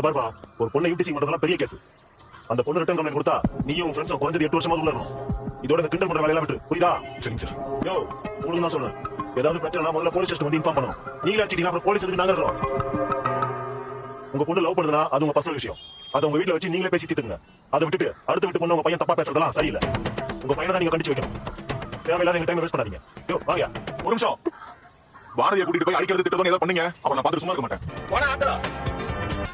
பாருப்பா, ஒரு பொண்ணை யூடிசி பண்றதெல்லாம் பெரிய கேஸ். அந்த பொண்ணு ரிட்டர்ன் கம்ப்ளைண்ட் கொடுத்தா நீயும் உன் ஃப்ரெண்ட்ஸும் குறைஞ்சது 8 வருஷமா உள்ள இருக்கணும். இதோட இந்த கிண்டல் பண்ற வேலையெல்லாம் விட்டு புரியுதா? சரிங்க சார். யோ, உங்களுக்கு நான் சொல்றேன், ஏதாவது பிரச்சனை முதல்ல போலீஸ் ஸ்டேஷன் வந்து இன்ஃபார்ம் பண்ணணும். நீங்க அடிச்சிட்டீங்க அப்புறம் போலீஸ் எதுக்கு நாங்க இருக்கோம். உங்க பொண்ணு லவ் பண்ணுதுன்னா அது உங்க பர்சனல் விஷயம். அதை உங்க வீட்டுல வச்சு நீங்களே பேசி தீர்த்துங்க. அதை விட்டுட்டு அடுத்த வீட்டு பொண்ணு உங்க பையன் தப்பா பேசுறதெல்லாம் சரியில்லை. உங்க பையனை தான் நீங்க கண்டிச்சு வைக்கணும். தேவையில்லாத எங்க டைம் வேஸ்ட் பண்ணாதீங்க. யோ வாங்க, ஒரு நிமிஷம். பாரதியை கூட்டிட்டு போய் அடிக்கிறது திட்டத்தை ஏதாவது பண்ணீங்க, அப்புறம் நான் பார்த்துட்டு சும்மா இருக்க மாட்டேன்.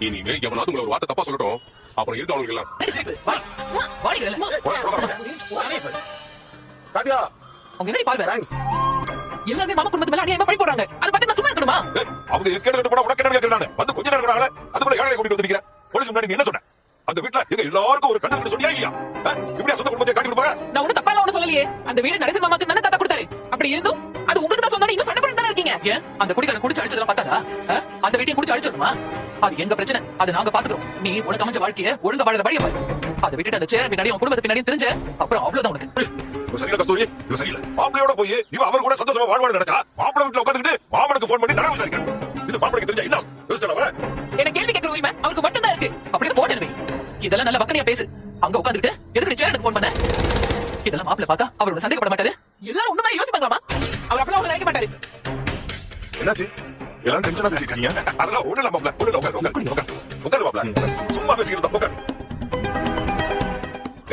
இனிமே எவனாவது உங்களை ஒரு வார்த்தை தப்பா சொல்லட்டும், அப்புறம் இருக்கு அவங்களுக்கு எல்லாம். காத்தியா, அவங்க என்னடி பாருங்க. தேங்க்ஸ். எல்லாரும் மாமா குடும்பத்து மேல அநியாயமா பழி போடுறாங்க. அத பத்தி நான் சும்மா இருக்கணுமா? அவங்க கேட்டு போட உனக்கு என்ன கேக்குறாங்க? வந்து கொஞ்ச நேரம் இருக்கறாங்க. அதுக்குள்ள யாரை கூட்டிட்டு வந்து நிக்கிறேன்? போலீஸ் முன்னாடி நீ என்ன சொன்ன? அந்த வீட்ல எங்க எல்லாருக்கும் ஒரு கண்ணு சொன்னியா இல்லையா? இப்படியா சொந்த குடும்பத்தை காட்டி கொடுப்பாங்க? நான் ஒண்ணு தப்பா ஒண்ணு சொல்லலையே. அந்த வீடு நரசிம்ம மாமாக்கு தான தாத்தா கொடுத்தாரு. அப்படி இருந்தும் அது உங்களுக்கு தான் சொன்னா இன்னும் சண்டை போட்டுட்டு இருக்கீங்க. ஏன் அந்த குடிகாரன் குடிச்சு அடிச்சதெல்லாம் பார்த்தாதா? அந்த வீட்டையும் குடிச்சு அடிச்சிடுமா? அது எங்க பிரச்சனை, அது நாங்க பாத்துக்கிறோம். நீ உனக்கு அமைஞ்ச வாழ்க்கைய ஒழுங்கா வாழற வழியை பாரு. அதை விட்டுட்டு அந்த சேர் பின்னாடி உன் குடும்பத்து பின்னாடி தெரிஞ்ச அப்புறம் அவ்வளவுதான் உனக்கு. சரியில்லை கஸ்தூரி, இது சரியில்லை. மாப்பிளையோட போய் இவ அவர் கூட சந்தோஷமா வாழ்வான்னு நினைச்சா மாப்பிளை வீட்டுல உட்காந்துக்கிட்டு மாமனுக்கு போன் பண்ணி நான் விசாரிக்கிறேன். இது மாப்பிளைக்கு தெரிஞ்சா என்ன யோசிச்சா? என்ன கேள்வி கேட்கிற உரிமை அவருக்கு மட்டும் தான் இருக்கு. அப்படியே போட்டேன். இதெல்லாம் நல்ல வக்கனையா பேசு. அங்க உட்காந்துக்கிட்டு எதுக்கு சேர் எனக்கு போன் பண்ண? இதெல்லாம் மாப்பிளை பார்த்தா அவரோட சந்தேகப்பட மாட்டாரு. எல்லாரும் ஒண்ணு மாதிரி யோசிப்பாங்களாமா? அவர் அப்பலாம் ஒண்ணு நினைக்க மாட்டாரு. என்னாச்சு? எல்லாரும் டென்ஷனா பேசிட்டு இருக்கீங்க. அதெல்லாம் ஒண்ணு இல்ல மாப்பிளை, ஒண்ணு இல்ல. உட்காரு மாப்பிளை, சும்மா பேசிக்கிறதா உட்காரு.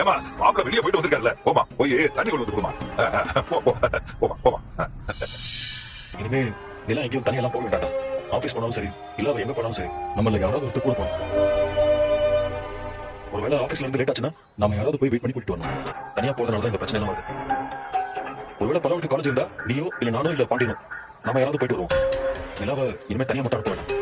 ஏமா மாப்பிளை வெளியே போயிட்டு வந்திருக்காருல்ல, போமா போய் தண்ணி கொண்டு வந்து போமா. போமா போமா. இனிமே எல்லாம் எங்கேயும் தனியெல்லாம் போக வேண்டாம். ஆபீஸ் போனாலும் சரி, இல்ல எங்க போனாலும் சரி, நம்மள யாராவது ஒருத்தர் கூட போகணும். ஒருவேளை ஆபீஸ்ல இருந்து லேட் ஆச்சுன்னா நாம யாராவது போய் வெயிட் பண்ணி கூட்டிட்டு வரணும். தனியா போறதுனால தான் இந்த பிரச்சனை எல்லாம் வருது. ஒருவேளை பலவனுக்கு காலேஜ் இருந்தா நீயோ இல்ல நானோ இல்ல பாண்டியனோ நாம யாராவது போயிட்டு வருவோம். நிலாவை இனிமே தனியா மட்டும் அனுப்ப வேண்டாம்.